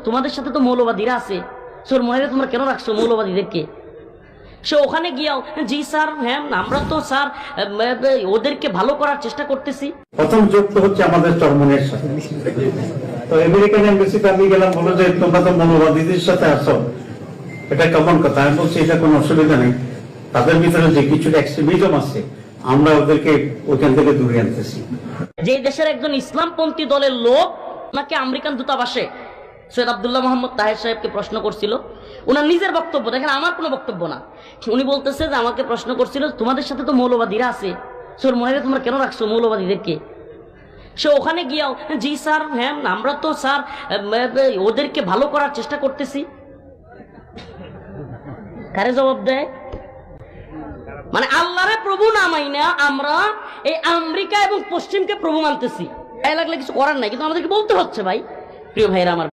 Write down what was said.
তোমাদের সাথে তো মৌলবাদীরা আছে, সোর মনে তোমরা কেন রাখছো মৌলবাদীদেরকে? সে ওখানে গিয়াও জি স্যার, হ্যাঁ আমরা তো স্যার ওদেরকে ভালো করার চেষ্টা করতেছি। প্রথম যুক্ত হচ্ছে আমাদের চরমনের সাথে। তো আমেরিকান এমবাসিতে আমি গেলাম, বলো যে তোমরা তো মৌলবাদীদের সাথে আসো, এটা কেমন কথা? আমি বলছি এটা কোনো অসুবিধা নেই, তাদের ভিতরে যে কিছু এক্সট্রিমিজম আছে আমরা ওদেরকে ওইখান থেকে দূরে আনতেছি। যে দেশের একজন ইসলামপন্থী দলের লোক ওনাকে আমেরিকান দূতাবাসে সৈয়দ আব্দুল্লাহ মোহাম্মদ তাহের সাহেবকে প্রশ্ন করছিল, ওনার নিজের বক্তব্য, দেখেন আমার কোনো বক্তব্য না, উনি বলতেছে যে আমাকে প্রশ্ন করছিল তোমাদের সাথে তো মৌলবাদীরা আছে, সোর মনে তোমরা কেন রাখছো মৌলবাদীদেরকে? সে ওখানে গিয়াও জি স্যার, হ্যাঁ আমরা তো স্যার ওদেরকে ভালো করার চেষ্টা করতেছি। কারে জবাব দেয়? মানে আল্লাহরে প্রভু না মাইনা আমরা এই আমেরিকা এবং পশ্চিমকে প্রভু মানতেছি। তাই লাগলে কিছু করার নাই, কিন্তু আমাদেরকে বলতে হচ্ছে ভাই। প্রিয় ভাইরা আমার,